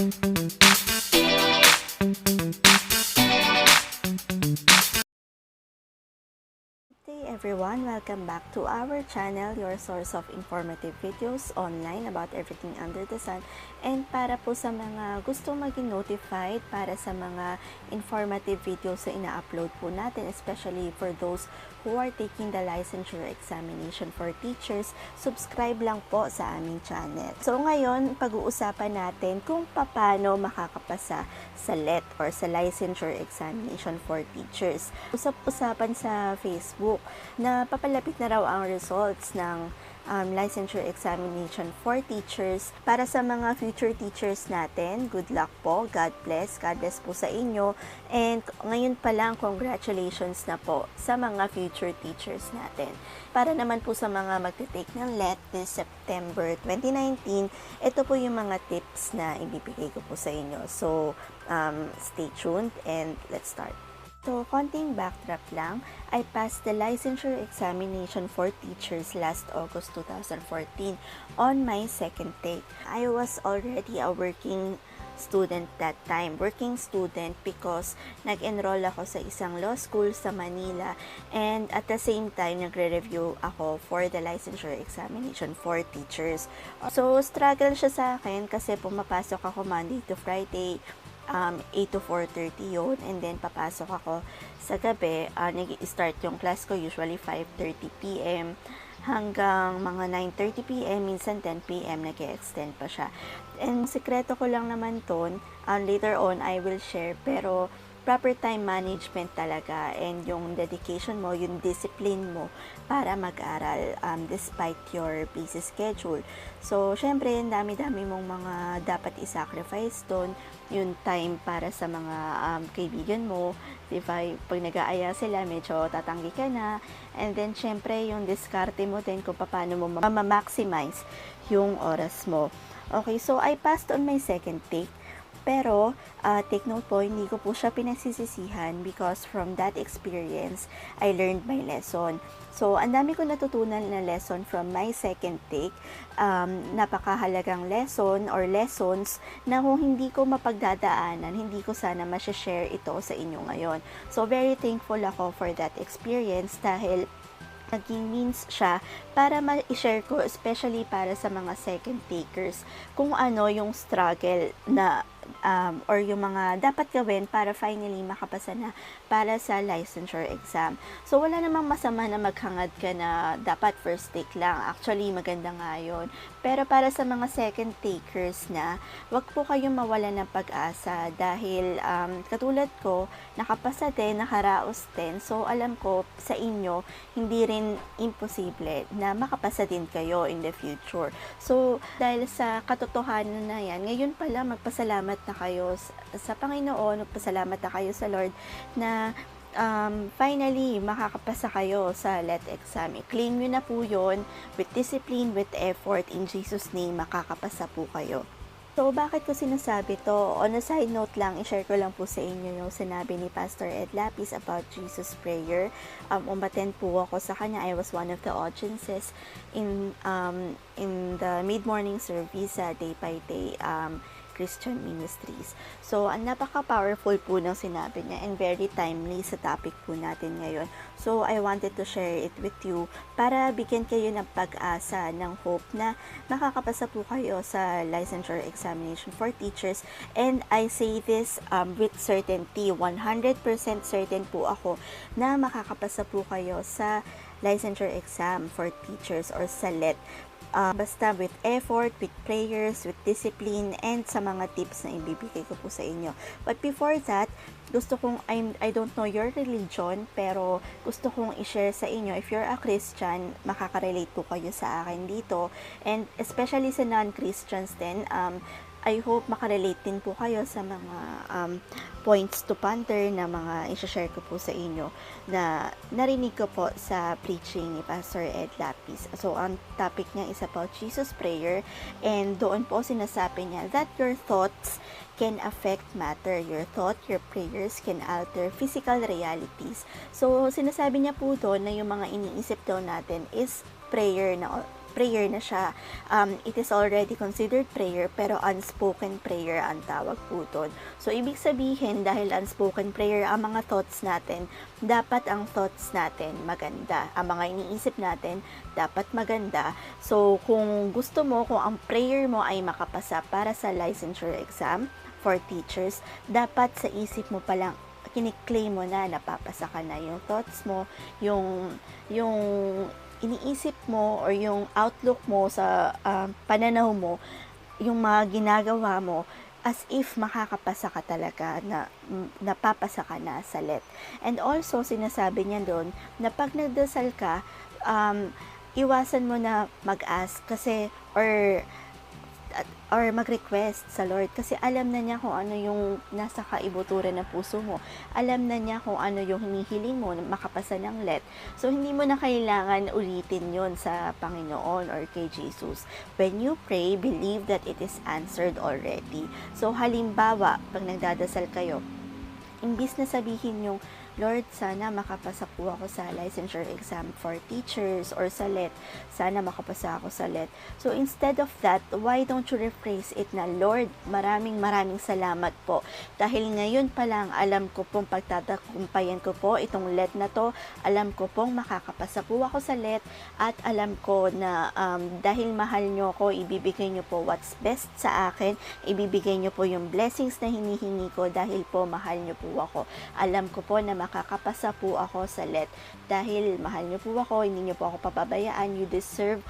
Hey everyone, welcome back to our channel, your source of informative videos online about everything under the sun. And para po sa mga gustong maging notified para sa mga informative videos na ina-upload po natin, especially for those who are taking the licensure examination for teachers, subscribe lang po sa aming channel. So ngayon, pag-uusapan natin kung paano makakapasa sa LET or sa licensure examination for teachers. Usap-usapan sa Facebook na papalapit na raw ang results ng licensure examination for teachers. Para sa mga future teachers natin, good luck po, God bless po sa inyo, and ngayon pa lang, congratulations na po sa mga future teachers natin. Para naman po sa mga magte-take ng LET this September 2019, ito po yung mga tips na ibibigay ko po sa inyo. So, stay tuned and let's start. So, konting backdrop lang, I passed the licensure examination for teachers last August 2014 on my second take. I was already a working student that time, because nag-enroll ako sa isang law school sa Manila, and at the same time, nagre-review ako for the licensure examination for teachers. So, struggle siya sa akin kasi pumapasok ako Monday to Friday, 8 to 4:30 yun, and then papasok ako sa gabi. Nag-start yung class ko usually 5:30 p.m. hanggang mga 9:30 p.m. minsan 10 p.m. nag-extend pa siya. And sekreto ko lang naman ton, later on I will share, pero proper time management talaga, and yung dedication mo, yung discipline mo para mag-aral despite your busy schedule. So, syempre, dami-dami mong mga dapat i-sacrifice doon, yung time para sa mga kaibigan mo, diba? Pag nag-aaya sila, medyo tatanggi ka na, and then, syempre, yung diskarte mo din kung paano mo ma-maximize yung oras mo. Okay, so I passed on my second take. Pero, take note po, hindi ko po siya pinagsisisihan because from that experience, I learned my lesson. So, ang dami ko natutunan na lesson from my second take. Napakahalagang lesson or lessons na kung hindi ko mapagdadaanan, hindi ko sana ma-share ito sa inyo ngayon. So, very thankful ako for that experience dahil naging means siya para ma-share ko, especially para sa mga second takers, kung ano yung struggle na or yung mga dapat gawin para finally makapasa na para sa licensure exam. So, wala namang masama na maghangad ka na dapat first take lang. Actually, maganda nga yun. Pero para sa mga second takers na, wag po kayong mawala ng pag-asa dahil katulad ko, nakapasa din, nakaraos din. So, alam ko sa inyo, hindi rin imposible na makapasa din kayo in the future. So, dahil sa katotohanan na yan, ngayon pala magpasalamat na kayo sa Panginoon, magpasalamat na kayo sa Lord na finally makakapasa kayo sa LET exam. I-claim nyo na po yun with discipline, with effort, in Jesus' name, makakapasa po kayo. So, bakit ko sinasabi to? On a side note lang, i-share ko lang po sa inyo yung sinabi ni Pastor Ed Lapis about Jesus prayer. Umattend po ako sa kanya. I was one of the audiences in the mid-morning service sa Day by Day Christian Ministries. So, ang napaka-powerful po ng sinabi niya and very timely sa topic po natin ngayon. So, I wanted to share it with you para bigyan kayo ng pag-asa, ng hope na makakapasa po kayo sa licensure examination for teachers. And I say this with certainty, 100% certain po ako na makakapasa po kayo sa licensure exam for teachers or sa LET. Basta with effort, with prayers, with discipline, and sa mga tips na ibibigay ko po sa inyo. But before that, gusto kong, I don't know your religion, pero gusto kong i-share sa inyo, if you're a Christian, makaka-relate po kayo sa akin dito. And especially sa non-Christians din, I hope makarelate din po kayo sa mga points to ponder na mga i-share ko po sa inyo na narinig ko po sa preaching ni Pastor Ed Lapis. So, ang topic niya is about Jesus prayer, and doon po sinasabi niya that your thoughts can affect matter. Your thought, your prayers can alter physical realities. So, sinasabi niya po doon na yung mga iniisip daw natin is prayer na prayer na siya. It is already considered prayer, pero unspoken prayer ang tawag po doon. So, ibig sabihin, dahil unspoken prayer ang mga thoughts natin, dapat ang thoughts natin maganda. Ang mga iniisip natin, dapat maganda. So, kung gusto mo, kung ang prayer mo ay makapasa para sa licensure exam for teachers, dapat sa isip mo palang kiniklaim mo na napapasa ka na yung thoughts mo, yung iniisip mo or yung outlook mo sa pananaw mo, yung mga ginagawa mo, as if makakapasa ka talaga, na napapasa ka na sa LET. And also, sinasabi niya doon na pag nagdasal ka, iwasan mo na mag-ask kasi or mag-request sa Lord kasi alam na niya kung ano yung nasa kaibuturan ng puso mo. Alam na niya kung ano yung hinihiling mo na makapasa ng LET. So, hindi mo na kailangan ulitin yon sa Panginoon or kay Jesus. When you pray, believe that it is answered already. So, halimbawa, pag nagdadasal kayo, imbis na sabihin yung, Lord, sana makapasa po ako sa licensure exam for teachers or sa LET. Sana makapasa ako sa LET. So, instead of that, why don't you rephrase it na, Lord, maraming salamat po. Dahil ngayon pa lang, alam ko pong pagtatakumpayan ko po itong LET na to. Alam ko pong makakapasa po ako sa LET at alam ko na dahil mahal nyo ko, ibibigay nyo po what's best sa akin. Ibibigay nyo po yung blessings na hinihingi ko dahil po mahal nyo po ako. Alam ko po na makakapasa po ako sa LET dahil mahal niyo po ako, hindi niyo po ako papabayaan. You deserve,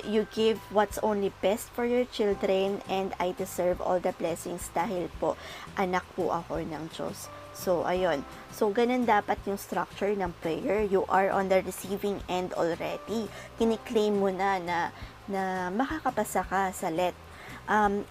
you give what's only best for your children and I deserve all the blessings dahil po anak po ako ng Diyos. So, ayun. So, ganun dapat yung structure ng prayer. You are on the receiving end already. Kiniklaim mo na makakapasa ka sa LET.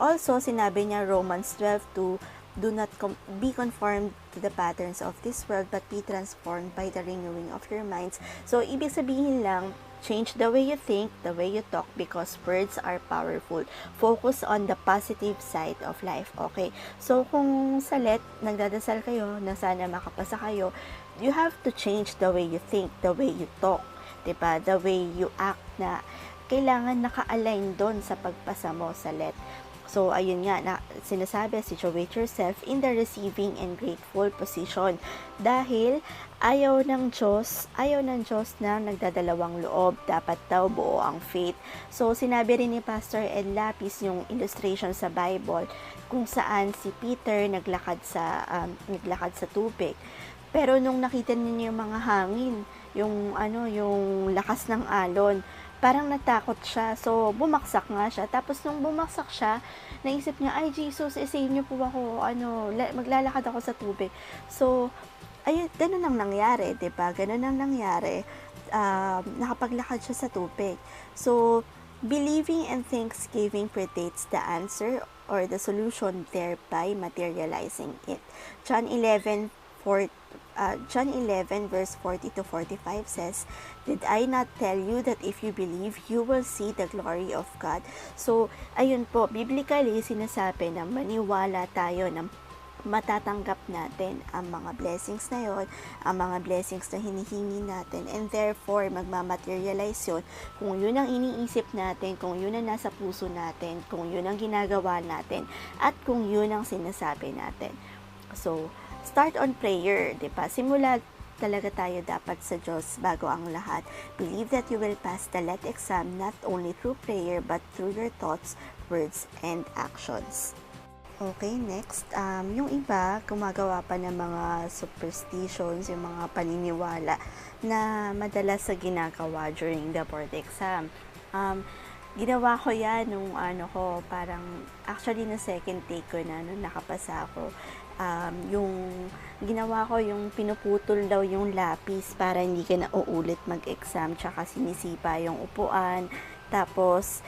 Also, sinabi niya Romans 12:2, do not be conformed to the patterns of this world, but be transformed by the renewing of your minds. So, ibig sabihin lang, change the way you think, the way you talk, because words are powerful. Focus on the positive side of life, okay? So, kung sa LET, nagdadasal kayo na sana makapasa kayo, you have to change the way you think, the way you talk, diba? The way you act na kailangan naka-align doon sa pagpasa mo sa LET. So, ayun nga, na sinasabi, situate yourself in the receiving and grateful position. Dahil, ayaw ng Diyos na nagdadalawang loob. Dapat daw buo ang faith. So, sinabi rin ni Pastor Ed Lapis yung illustration sa Bible kung saan si Peter naglakad sa tubig. Pero nung nakita niya yung mga hangin, yung lakas ng alon, parang natakot siya. So, bumaksak nga siya. Tapos, nung bumaksak siya, naisip niya, ay, Jesus, isayin niyo po ako, maglalakad ako sa tubig. So, ayun, ganun ang nangyari, diba? Ganun ang nangyari. Nakapaglakad siya sa tubig. So, believing and thanksgiving predates the answer or the solution, thereby materializing it. John 11 verse 40 to 45 says, "Did I not tell you that if you believe, you will see the glory of God?" So, ayun po, biblically sinasabi na maniwala tayo na matatanggap natin ang mga blessings na yon, ang mga blessings na hinihingi natin, and therefore magmamaterialize yun kung yun ang iniisip natin, kung yun ang nasa puso natin, kung yun ang ginagawa natin, at kung yun ang sinasabi natin. So, start on prayer, diba? Simula talaga tayo dapat sa Diyos bago ang lahat. Believe that you will pass the LET exam not only through prayer but through your thoughts, words, and actions. Okay, next, yung iba, gumagawa pa ng mga superstitions, yung mga paniniwala na madalas sa ginagawa during the board exam. Ginawa ko yan nung parang actually na second take ko na nung nakapasa ako. Yung ginawa ko, yung pinuputol daw yung lapis para hindi ka na uulit mag-exam, tsaka sinisipa yung upuan. Tapos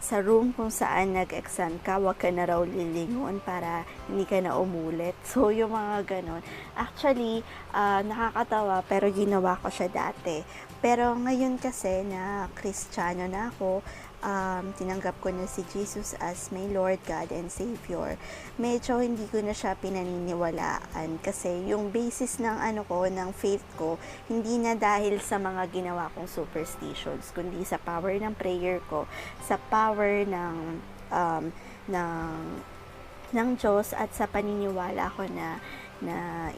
sa room kung saan nag-exam ka, wag ka na raw lilingon para hindi ka na umulit. So, yung mga ganon. Actually, nakakatawa, pero ginawa ko siya dati. Pero ngayon kasi na Kristiyano na ako, tinanggap ko na si Jesus as my Lord, God, and Savior, medyo hindi ko na siya pinaniniwalaan kasi yung basis ng ng faith ko, hindi na dahil sa mga ginawa kong superstitions, kundi sa power ng prayer ko, sa power um, ng Diyos at sa paniniwala ko na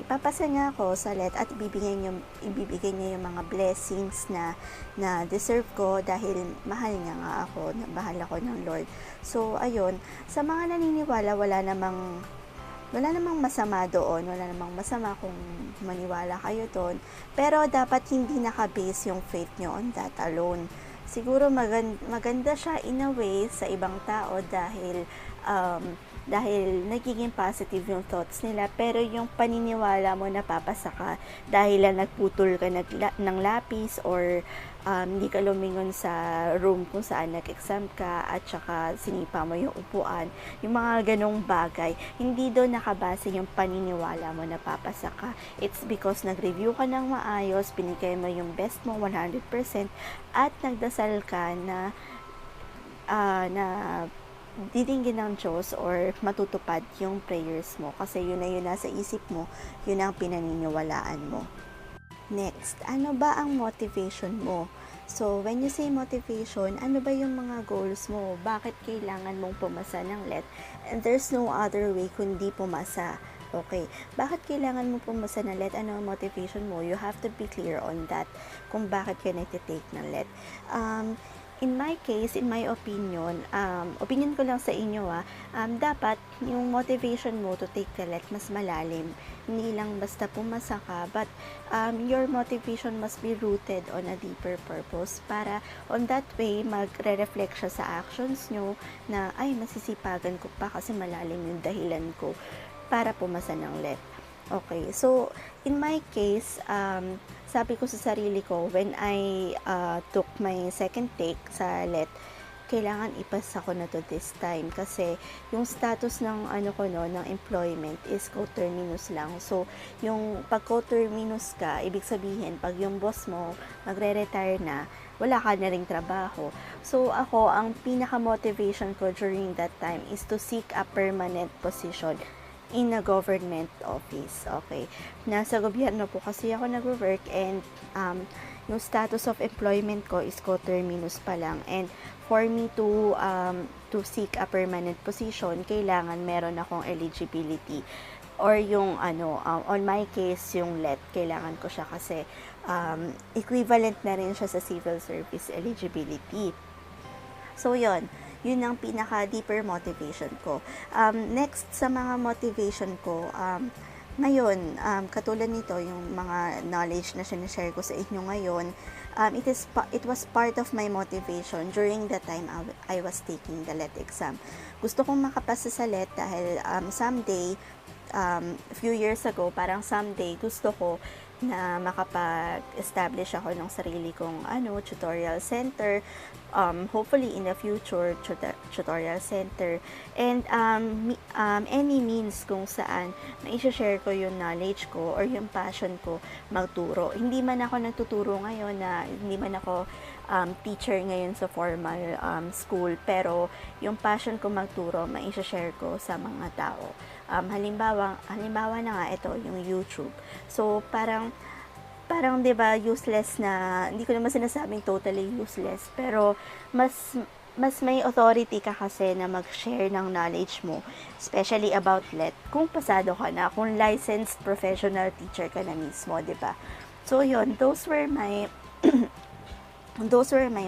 ipapasa niya ako sa let at ibibigay niya yung mga blessings na deserve ko dahil mahal niya nga ako, mahal ako ng Lord. So, ayun, sa mga naniniwala, wala namang masama doon, wala namang masama kung maniwala kayo doon, pero dapat hindi nakabase yung faith nyo on that alone. Siguro maganda siya in a way sa ibang tao dahil nagiging positive yung thoughts nila, pero yung paniniwala mo napapasa ka dahil lang nagputol ka ng lapis or hindi ka lumingon sa room kung saan nag-exam ka at saka sinipa mo yung upuan, yung mga ganong bagay, hindi doon nakabase yung paniniwala mo napapasa ka. It's because nag-review ka ng maayos, binigay mo yung best mo 100% at nagdasal ka na didinggin ng Diyos or matutupad yung prayers mo kasi yun na yun nasa isip mo, yun ang pinaniniwalaan mo. Next, ano ba ang motivation mo? So, when you say motivation, ano ba yung mga goals mo? Bakit kailangan mong pumasa ng let? And there's no other way kundi pumasa. Okay, bakit kailangan mo pumasa ng let? Ano ang motivation mo? You have to be clear on that kung bakit ka nagtitake ng let. In my case, in my opinion, opinion ko lang sa inyo dapat yung motivation mo to take the let mas malalim. Hindi lang basta pumasa ka, but your motivation must be rooted on a deeper purpose para on that way, magre-reflect siya sa actions nyo na, ay, masisipagan ko pa kasi malalim yung dahilan ko para pumasa ng let. Okay, so in my case, sabi ko sa sarili ko, when I took my second take sa let, kailangan ipasa ko na to this time kasi yung status ng ng employment is coterminous lang. So, yung pag coterminous ka, ibig sabihin, pag yung boss mo magre-retire na, wala ka na ring trabaho. So, ako, ang pinaka-motivation ko during that time is to seek a permanent position in a government office. Okay. Nasa gobyerno po kasi ako nag-work and yung status of employment ko is coterminous pa lang. And for me to seek a permanent position, kailangan meron akong eligibility. Or yung on my case, yung let, kailangan ko siya kasi equivalent na rin siya sa civil service eligibility. So, yun ang pinaka-deeper motivation ko. Next sa mga motivation ko, ngayon, katulad nito, yung mga knowledge na sinishare ko sa inyo ngayon, it was part of my motivation during the time I was taking the let exam. Gusto kong makapasa sa let dahil someday, a few years ago, parang someday, gusto ko na makapag-establish ako ng sarili kong tutorial center, hopefully in the future tutorial center, and any means kung saan na-share ko yung knowledge ko or yung passion ko magturo. Hindi man ako nagtuturo ngayon, hindi man ako teacher ngayon sa formal school, pero yung passion ko magturo, ma-share ko sa mga tao. Halimbawa na nga ito, yung YouTube. So, parang 'di ba, useless na, hindi ko naman sinasabing totally useless, pero mas may authority ka kasi na mag-share ng knowledge mo, especially about let, kung pasado ka na, kung licensed professional teacher ka na mismo, 'di ba? So, yun, those were my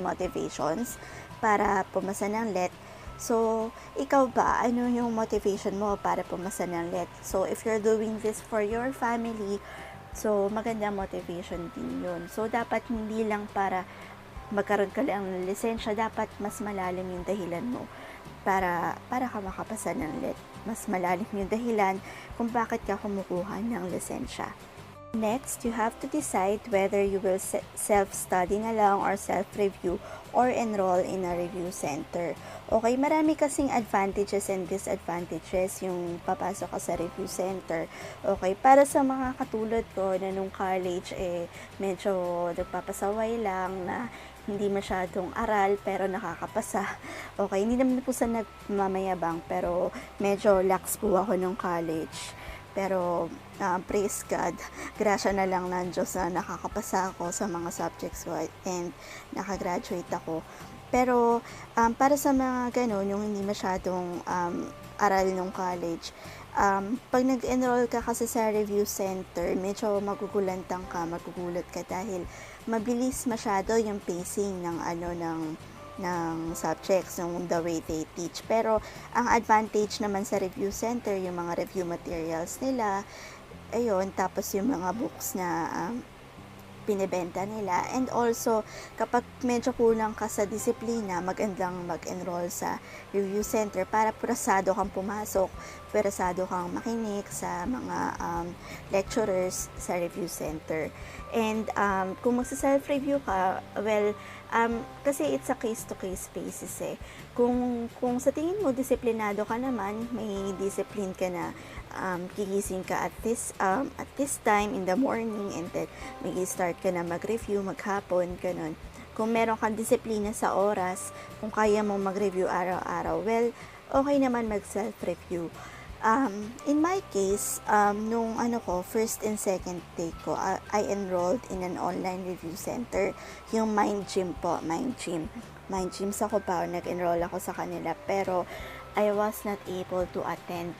motivations para pumasa ng let. So, ikaw ba, ano yung motivation mo para pumasa ng let? So, if you're doing this for your family, so, maganda motivation din yun. So, dapat hindi lang para magkaroon ka lang ng lisensya, dapat mas malalim yung dahilan mo para ka makapasa ng let. Mas malalim yung dahilan kung bakit ka kumukuha ng lisensya. Next, you have to decide whether you will self-study na lang or self-review or enroll in a review center. Okay, marami kasing advantages and disadvantages yung papasok ka sa review center. Okay, para sa mga katulad ko na nung college, medyo nagpapasaway lang na hindi masyadong aral pero nakakapasa. Okay, hindi naman po sa nagmamayabang pero medyo lax po ako nung college. Pero praise God, grasya na lang ng Diyos na nakakapasa ako sa mga subjects ko and nakagraduate ako. Pero para sa mga ganun, yung hindi masyadong aral nung college, pag nag-enroll ka kasi sa review center, medyo magugulat ka dahil mabilis masyado yung pacing ng subjects, ng the way they teach. Pero ang advantage naman sa review center, yung mga review materials nila, ayun, tapos yung mga books na binibenta nila. And also, kapag medyo kulang ka sa disiplina, magandang mag-enroll sa review center para purasado kang pumasok, purasado kang makinig sa mga lecturers sa review center. And kung magsa-self-review ka, well, kasi it's a case-to-case basis eh. Kung sa tingin mo disiplinado ka naman, may discipline ka na, gigising ka at this time in the morning and then mag-start ka na mag-review maghapon, ganun. Kung meron kang disiplina sa oras, kung kaya mo mag-review araw-araw, well, okay naman mag-self-review. In my case, nung first and second take ko, I enrolled in an online review center, yung Mind Gym po, Mind Gym sa Cubao, nag-enroll ako sa kanila, pero I was not able to attend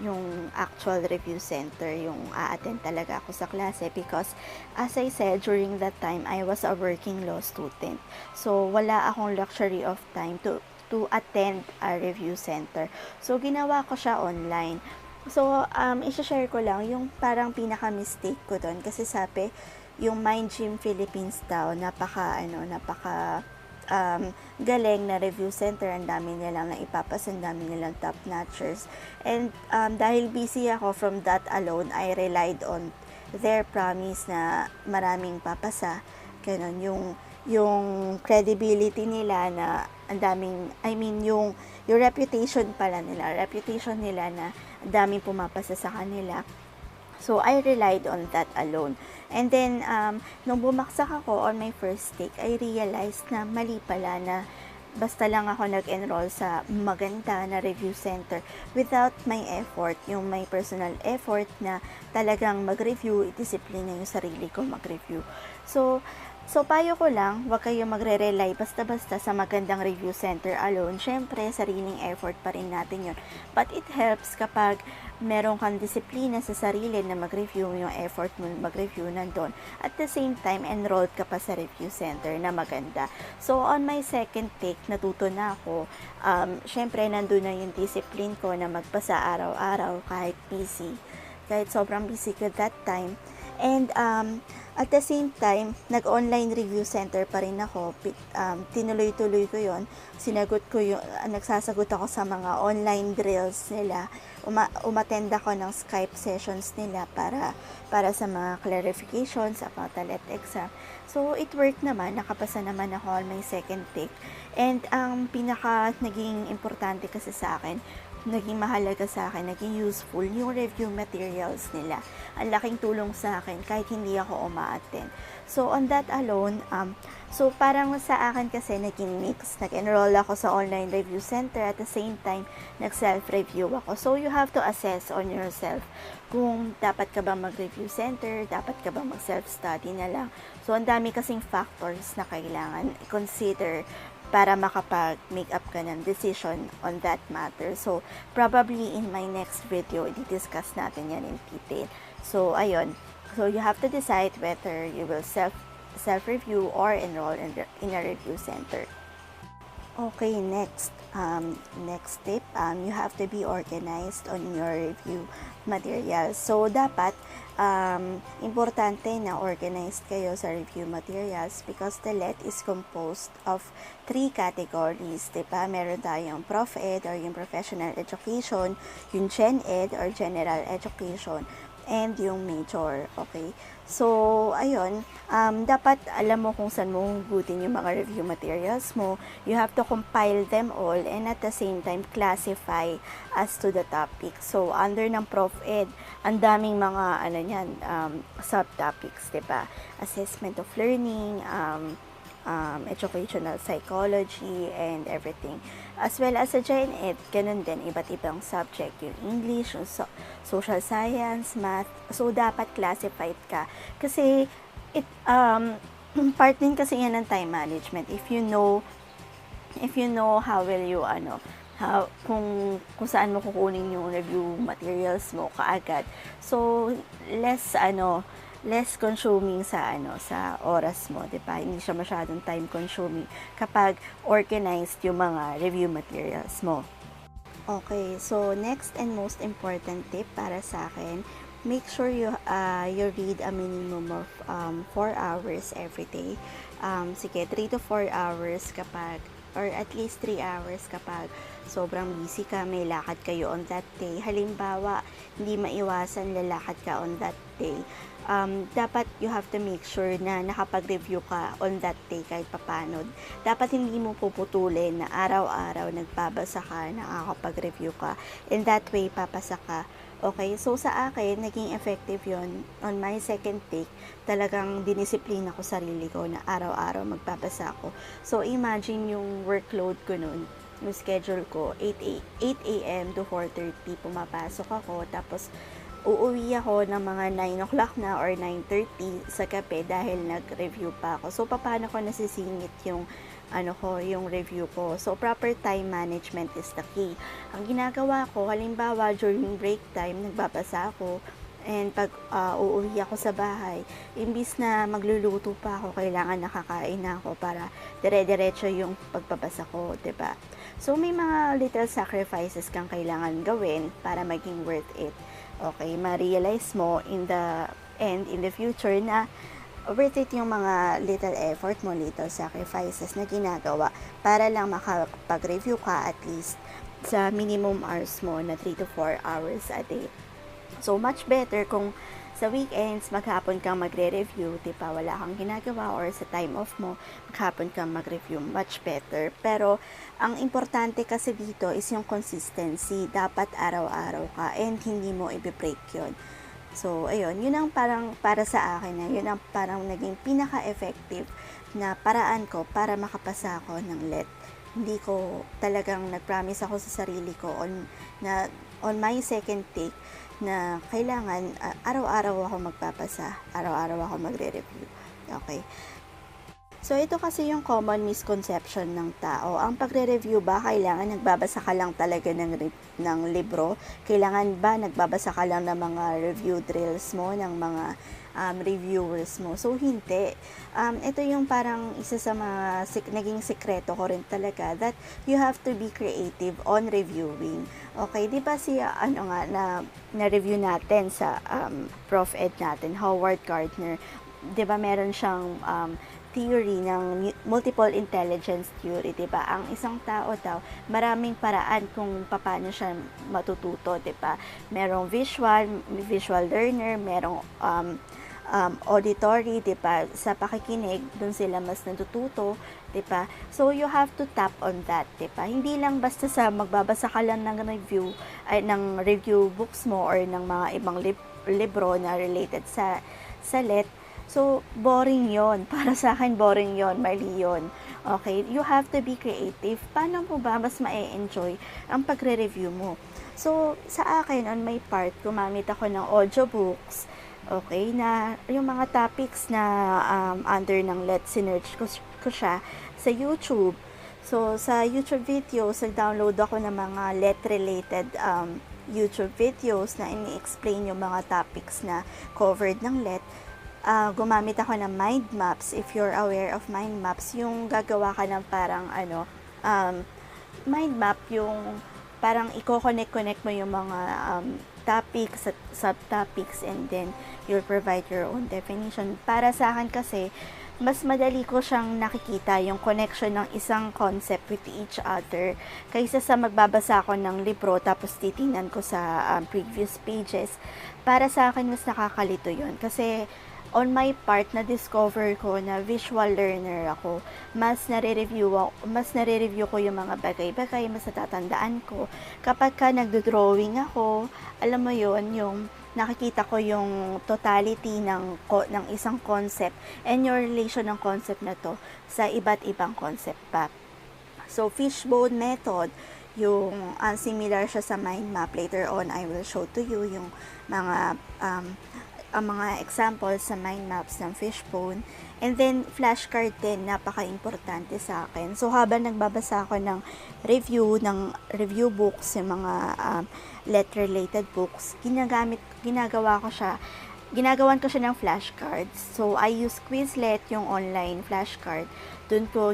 yung actual review center, yung a-attend talaga ako sa klase because as I said, during that time, I was a working law student. So, wala akong luxury of time to attend a review center. So, ginawa ko siya online. So, i-share ko lang yung parang pinaka-mistake ko doon kasi sabi, yung Mind Gym Philippines daw, napaka galing na review center, ang dami nilang naipapasa, ang dami nilang top notchers. And dahil busy ako, from that alone, I relied on their promise na maraming papasa. Ganun, yung credibility nila na ang daming, yung reputation nila na ang daming pumapasa sa kanila. So, I relied on that alone. And then, nung bumaksak ako on my first take, I realized na mali pala na basta lang ako nag-enroll sa maganda na review center without my effort, yung my personal effort na talagang mag-review, disiplina yung sarili ko mag-review. So, payo ko lang, huwag kayong magre-rely basta-basta sa magandang review center alone. Siyempre, sariling effort pa rin natin yun. But it helps kapag meron kang disiplina sa sarili na mag-review, yung effort mo mag-review nandun. At the same time, enrolled ka pa sa review center na maganda. So, on my second take, natuto na ako. Siyempre, nandun na yung discipline ko na magpasa araw-araw kahit busy. Kahit sobrang busy ko that time. And at the same time, nag-online review center pa rin ako. Tinuloy-tuloy ko yon. Nagsasagot ako sa mga online drills nila. Umattend ako ng Skype sessions nila para sa mga clarifications about the LET exam. So, it worked naman. Nakapasa naman ako on my second take. And ang pinaka naging importante kasi sa akin, naging mahalaga sa akin, naging useful yung review materials nila. Ang laking tulong sa akin kahit hindi ako umaattend. So, on that alone, so parang sa akin kasi naging mix. Nag-enroll ako sa online review center at the same time, nag-self-review ako. So, you have to assess on yourself kung dapat ka ba mag-review center, dapat ka ba mag-self-study na lang. So, ang dami kasing factors na kailangan i-consider para makapag-make up ka ng decision on that matter. So, probably in my next video, i-discuss natin yan in detail. So, ayun. So, you have to decide whether you will self-review or enroll in a review center. Okay, next tip, you have to be organized on your review materials. So, dapat importante na organized kayo sa review materials because the LET is composed of 3 categories, diba? Meron tayong Prof Ed or yung Professional Education, yung Gen Ed or General Education, and yung major, okay? So, ayun, dapat alam mo kung saan mo hugutin yung mga review materials mo. You have to compile them all and at the same time, classify as to the topic. So, under ng Prof Ed, ang daming mga, subtopics, diba? Assessment of learning, educational psychology and everything. As well as sa Gen Ed, ganun din, iba't ibang subject, yung English, yung social science, math. So, dapat classified ka. Kasi, part din kasi yan ng time management. If you know how will you, kung saan mo kukunin yung review materials mo kaagad. So, less consuming sa oras mo, 'di ba? Hindi siya masyadong time consuming kapag organized yung mga review materials mo. Okay, so next and most important tip para sa akin, make sure you read a minimum of 4 hours every day. Sige, 3 to 4 hours kapag, or at least 3 hours kapag sobrang busy ka, may lakad kayo on that day. Halimbawa, hindi maiwasan lalakad ka on that day. Dapat you have to make sure na nakapag-review ka on that day kahit papano. Dapat hindi mo puputulin na araw-araw nagbabasa ka, nakakapag-review ka. In that way, papasa ka. Okay, so sa akin, naging effective yon on my second take. Talagang dinisiplina ko sarili ko na araw-araw magbabasa ako. So imagine yung workload ko nun, yung schedule ko, 8 a.m. to 4:30 pumapasok ako, tapos uuwi ako ng mga 9 o'clock na or 9:30 sa gabi dahil nag-review pa ako. So paano ko nasisingit yung yung review ko. So, proper time management is the key. Ang ginagawa ko, halimbawa, during break time, nagbabasa ako, and pag uuwi ako sa bahay, imbis na magluluto pa ako, kailangan nakakain na ako para dire-diretso yung pagbabasa ko, 'di ba? So, may mga little sacrifices kang kailangan gawin para maging worth it. Okay, ma-realize mo in the end, in the future, na worth it yung mga little effort mo, little sacrifices na ginagawa para lang makapag-review ka at least sa minimum hours mo na 3 to 4 hours a day. So, much better kung sa weekends, maghapon kang magre-review, diba? Wala kang ginagawa, or sa time off mo, maghapon kang mag-review, much better. Pero, ang importante kasi dito is yung consistency. Dapat araw-araw ka and hindi mo i-break yun. So, ayun, yun ang parang para sa akin na, yun ang parang naging pinaka-effective na paraan ko para makapasa ako ng LET. Hindi ko talagang nag-promise ako sa sarili ko on my second take na kailangan araw-araw ako magpapasa, araw-araw ako magre-review. Okay. So, ito kasi yung common misconception ng tao. Ang pagre-review ba, kailangan nagbabasa ka lang talaga ng libro? Kailangan ba nagbabasa ka lang ng mga review drills mo, ng mga reviewers mo? So, hindi. Ito yung parang isa sa mga naging sekreto ko rin talaga, that you have to be creative on reviewing. Okay, di ba na-review natin sa Prof. Ed natin, Howard Gardner, di ba meron siyang theory ng multiple intelligence theory, 'di ba? Ang isang tao daw, maraming paraan kung paano siya matututo, 'di ba? Merong visual learner, merong auditory, 'di ba? Sa pakikinig, doon sila mas natututo, 'di ba? So you have to tap on that, 'di ba? Hindi lang basta sa magbabasa ka lang ng review books mo or ng mga ibang libro na related sa LET. So, boring yon. Para sa akin, boring yon. Mali yon. Okay? You have to be creative. Paano mo ba mas ma-enjoy ang pagre-review mo? So, sa akin, on my part, gumamit ako ng audiobooks. Okay? Na yung mga topics na under ng LET, sinerch ko siya sa YouTube. So, sa YouTube videos, nag-download ako ng mga LET-related YouTube videos na ini-explain yung mga topics na covered ng LET. Gumamit ako ng mind maps. If you're aware of mind maps, yung gagawa ka ng parang mind map, yung parang i-connect mo yung mga topics at subtopics, and then you'll provide your own definition. Para sa akin kasi, mas madali ko siyang nakikita yung connection ng isang concept with each other kaysa sa magbabasa ako ng libro tapos titingnan ko sa previous pages. Para sa akin, mas nakakalito yun kasi on my part, na-discover ko na visual learner ako. Mas nare-review ko yung mga bagay-bagay, mas natatandaan ko. Kapag ka nagdo-drawing ako, alam mo yon, yung nakikita ko yung totality ng isang concept and your relation ng concept na to sa iba't ibang concept pa. So, fishbone method, yung similar siya sa mind map. Later on, I will show to you yung mga ang mga examples sa mind maps ng fishbone. And then, flashcard din, napaka-importante sa akin. So, habang nagbabasa ako ng review books, yung mga let-related books, ginagawan ko siya ng flashcards. So, I use Quizlet, yung online flashcard. Doon ko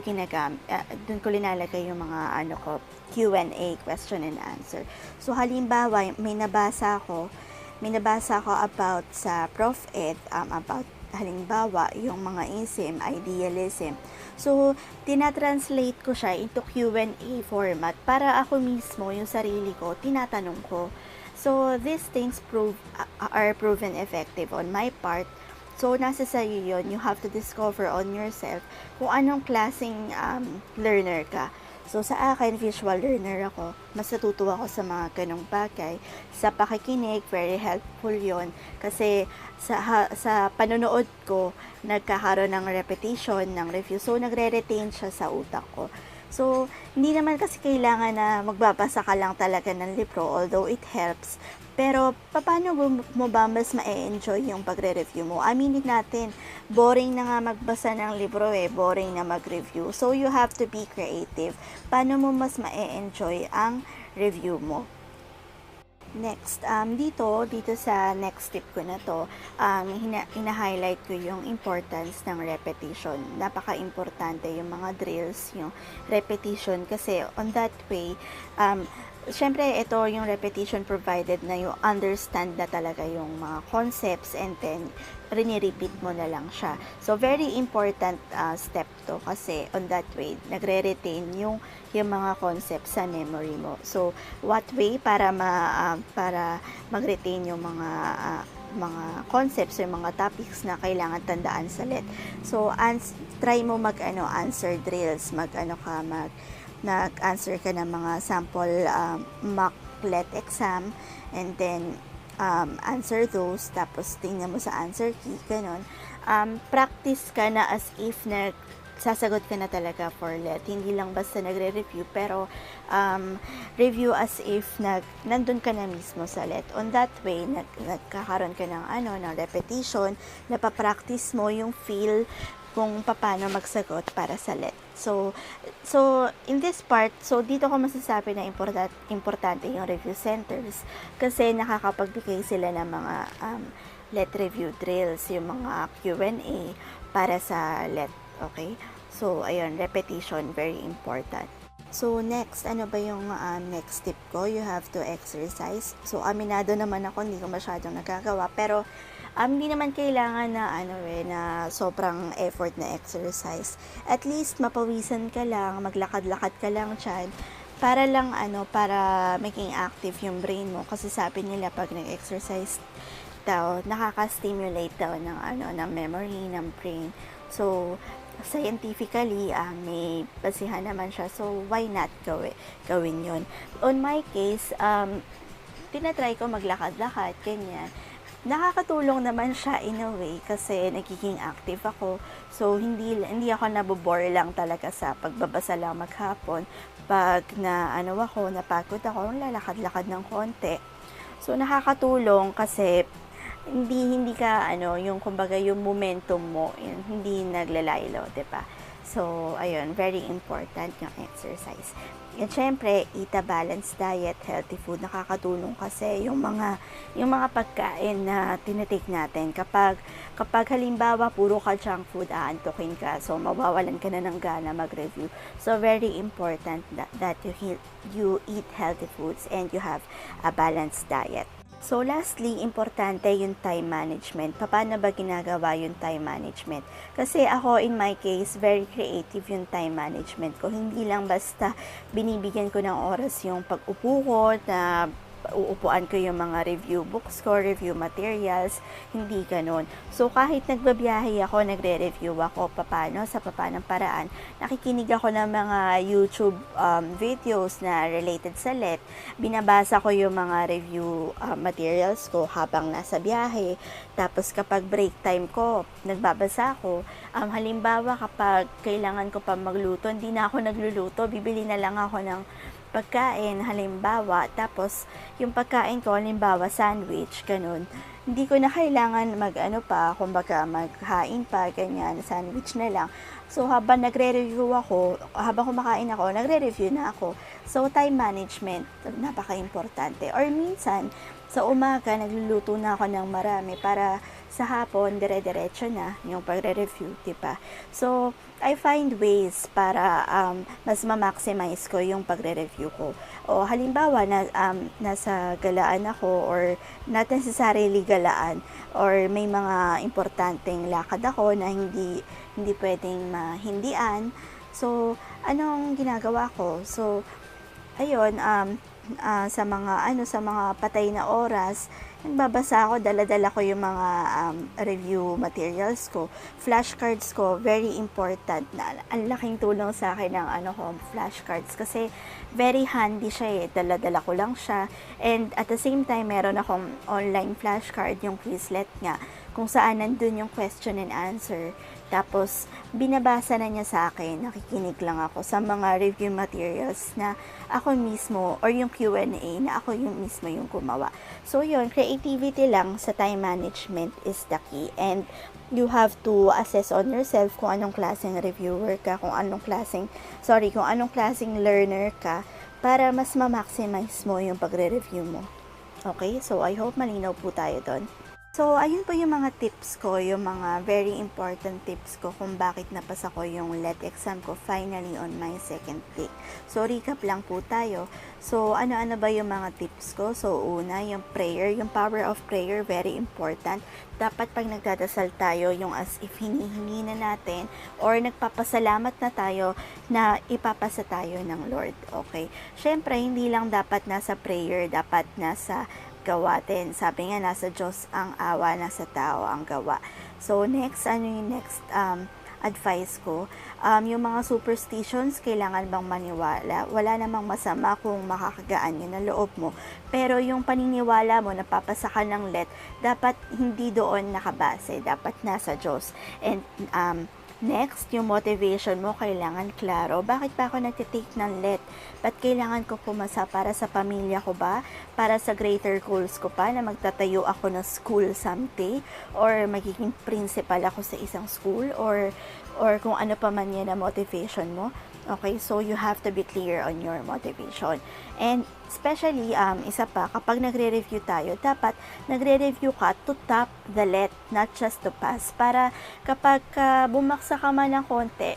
linalagay yung mga Q&A, question and answer. So, halimbawa, may nabasa ako about sa Prof. Ed, about halimbawa, yung mga ism, idealism. So, tinatranslate ko siya into Q&A format para ako mismo, yung sarili ko, tinatanong ko. So, these things are proven effective on my part. So, nasa sa'yo yun. You have to discover on yourself kung anong klaseng learner ka. So, sa akin, visual learner ako. Mas natutuwa ako sa mga ganong bagay. Sa pakikinig, very helpful yon. Kasi sa panonood ko, nagkakaroon ng repetition, ng review. So, nagre-retain siya sa utak ko. So, hindi naman kasi kailangan na magbabasa ka lang talaga ng libro, although it helps. Pero, paano mo ba mas ma-enjoy yung pagre-review mo? Aminin natin, boring na nga magbasa ng libro boring na mag-review. So, you have to be creative. Paano mo mas ma-enjoy ang review mo? Next, dito sa next tip ko na to, hina-highlight ko yung importance ng repetition. Napaka-importante yung mga drills, yung repetition, kasi on that way, syempre, ito yung repetition provided na you understand na talaga yung mga concepts and then rini-repeat mo na lang siya. So, very important step to kasi on that way, nagre-retain yung mga concepts sa memory mo. So, what way para mag-retain yung mga concepts o yung mga topics na kailangan tandaan sa let. So, try mo answer drills, nag-answer ka ng mga sample mock let exam and then answer those, tapos tingnan mo sa answer key, ganon. Practice ka na as if sasagot ka na talaga for let. Hindi lang basta nagre-review, pero review as if nandun ka na mismo sa let. On that way, nagkakaroon ka ng repetition, napapractice mo yung feel kung paano magsagot para sa let. So in this part, dito ko masasabi na importante yung review centers kasi nakakapagbigay sila ng mga let review drills, yung mga Q&A para sa let. Okay? So, ayun, repetition, very important. So, next, ano ba yung next tip ko? You have to exercise. So, aminado naman ako, hindi ko masyadong nagagawa, pero hindi naman kailangan na sobrang effort na exercise. At least mapawisan ka lang, maglakad-lakad ka lang dyan para lang para maging active yung brain mo, kasi sabi nila pag nag-exercise daw nakaka-stimulate daw ng memory ng brain. So, scientifically, may basihan naman siya. So, why not gawin yun? On my case, tinatry ko maglakad-lakad, ganyan. Nakakatulong naman siya in a way kasi nagiging active ako. So, hindi ako nabobore lang talaga sa pagbabasa lang maghapon. Pag napagod ako, lalakad-lakad ng konti. So, nakakatulong kasi hindi ka yung kumbaga yung momentum mo hindi naglalaylo, 'di ba? So ayun, very important yung exercise. And syempre, eat a balanced diet, healthy food. Nakakatulong kasi yung mga pagkain na tinitake natin. Kapag halimbawa puro ka junk food, aantukin ka. So mawawalan ka na ng gana mag-review. So very important that you eat healthy foods and you have a balanced diet. So lastly, importante yung time management. Paano ba ginagawa yung time management? Kasi ako, in my case, very creative yung time management ko. Hindi lang basta binibigyan ko ng oras yung pag-upo ko na uupuan ko yung mga review books ko, review materials, hindi ganun. So, kahit nagbabiyahe ako, nagre-review ako, sa papanong paraan, nakikinig ako ng mga YouTube videos na related sa LET, binabasa ko yung mga review materials ko habang nasa biyahe, tapos kapag break time ko, nagbabasa ako. Halimbawa, kapag kailangan ko pa magluto, hindi na ako nagluluto, bibili na lang ako ng pagkain, halimbawa, tapos yung pagkain ko, halimbawa, sandwich, ganun. Hindi ko na kailangan kumbaga maghain pa, ganyan, sandwich na lang. So, habang nagre-review ako, habang kumakain ako, nagre-review na ako. So, time management, napaka-importante. Or minsan, sa umaga, nagluluto na ako ng marami para sa hapon, dire-diretso na yung pagre-review, diba? So, I find ways para mas ma-maximize ko yung pagre-review ko. O halimbawa, nasa galaan ako or not necessarily galaan or may mga importanteng lakad ako na hindi pwedeng mahindian. So, anong ginagawa ko? So, ayun, sa mga patay na oras, nagbabasa ako, dala-dala ko yung mga review materials ko. Flashcards ko, very important. Ang laking tulong sa akin ng flashcards kasi very handy siya eh. Dala-dala ko lang siya. And at the same time, meron akong online flashcard, yung Quizlet nga, kung saan nandun yung question and answer. Tapos, binabasa na niya sa akin, nakikinig lang ako sa mga review materials na ako mismo, or yung Q&A na ako yung mismo yung gumawa. So, yun, creativity lang sa time management is the key. And you have to assess on yourself kung anong klaseng reviewer ka, kung anong klaseng learner ka, para mas ma-maximize mo yung pagre-review mo. Okay? So, I hope malinaw po tayo doon. So, ayun po yung mga tips ko, yung mga very important tips ko kung bakit napasa ko yung LET exam ko finally on my second take. So, recap lang po tayo. So, ano-ano ba yung mga tips ko? So, una, yung prayer, yung power of prayer, very important. Dapat pag nagdadasal tayo, yung as if hinihingi na natin or nagpapasalamat na tayo na ipapasa tayo ng Lord. Okay? Syempre, hindi lang dapat nasa prayer, dapat nasa gawa din. Sabi nga, nasa Diyos ang awa, nasa tao ang gawa. So, next, yung next advice ko? Yung mga superstitions, kailangan bang maniwala? Wala namang masama kung makakagaan yun ang loob mo. Pero yung paniniwala mo, napapasa ka ng LET, dapat hindi doon nakabase. Dapat nasa Diyos. And, next, yung motivation mo, kailangan klaro. Bakit ba ako nagtitake ng LET? Ba't kailangan ko pumasa? Para sa pamilya ko ba? Para sa greater goals ko pa na magtatayo ako ng school someday? Or magiging principal ako sa isang school? Or kung ano pa man yan na motivation mo? Okay, so you have to be clear on your motivation. And especially, isa pa, kapag nagre-review tayo, dapat nagre-review ka to top the LET, not just to pass. Para kapag bumaksa ka man ng konti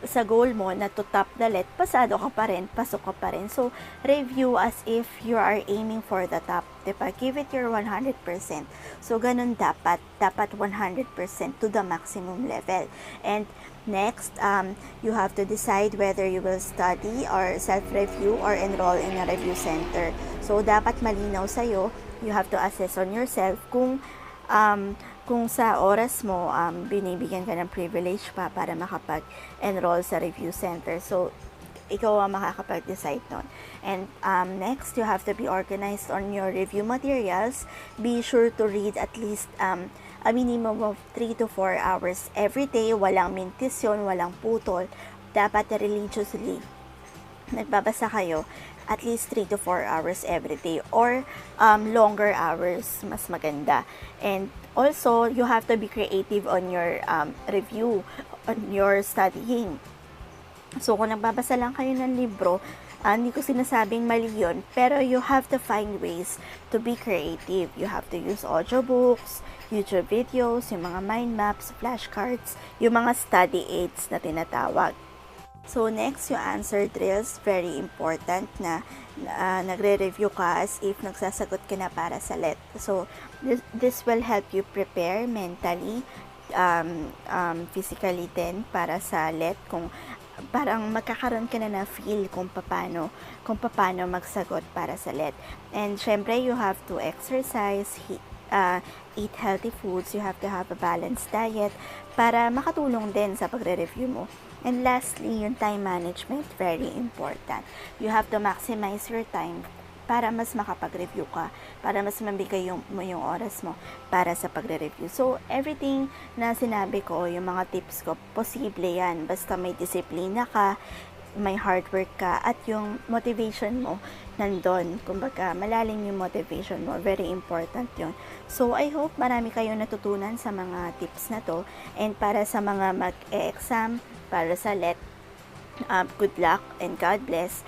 sa goal mo na to top the LET, pasado ka pa rin, pasok ka pa rin. So, review as if you are aiming for the top. Diba? Give it your 100%. So, ganun dapat 100% to the maximum level. And next, you have to decide whether you will study or self-review or enroll in a review center. So, dapat malinaw sa'yo. You have to assess on yourself kung sa oras mo, binibigyan ka ng privilege pa para makapag-enroll sa review center. So, ikaw ang makakapag-decide nun. And next, you have to be organized on your review materials. Be sure to read at least a minimum of 3 to 4 hours every day. Walang mintis yun, walang putol. Dapat religiously nagbabasa kayo at least 3 to 4 hours every day or longer hours, mas maganda. And also, you have to be creative on your review, on your studying. So, kung nagbabasa lang kayo ng libro, hindi ko sinasabing mali yun, pero you have to find ways to be creative. You have to use audiobooks, YouTube videos, yung mga mind maps, flashcards, yung mga study aids na tinatawag. So, next, yung answer drills, very important na nagre-review ka as if nagsasagot ka na para sa LET. So, this will help you prepare mentally, physically din para sa LET kung parang magkakaroon ka na feel kung paano magsagot para sa let. And syempre, you have to exercise, eat healthy foods, you have to have a balanced diet para makatulong din sa pagre-review mo. And lastly, yung time management, very important. You have to maximize your time para mas makapag-review ka, para mas mabigay mo yung oras mo para sa pagre-review. So, everything na sinabi ko, yung mga tips ko, posible yan. Basta may disiplina ka, may hard work ka, at yung motivation mo nandun. Kumbaga, malalim yung motivation mo. Very important yun. So, I hope marami kayong natutunan sa mga tips na to. And para sa mga mag-e-exam, para sa let, good luck and God bless.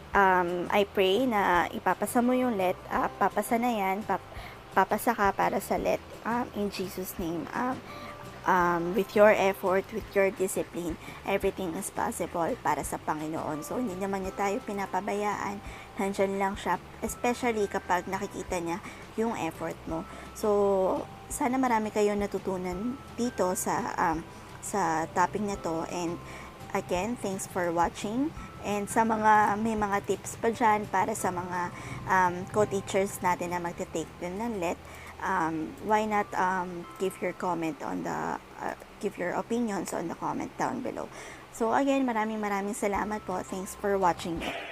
I pray na ipapasa mo yung let, papasa na yan, papasa ka para sa let, in Jesus' name. With your effort, with your discipline, everything is possible para sa Panginoon. So, hindi naman niya tayo pinapabayaan. Nandyan lang siya, especially kapag nakikita niya yung effort mo. So, sana marami kayong natutunan dito sa topic na to. And again, thanks for watching. And sa may mga tips pa dyan para sa mga co-teachers natin na magte-take din ng let, why not give your give your opinions on the comment down below. So again, maraming salamat po. Thanks for watching it.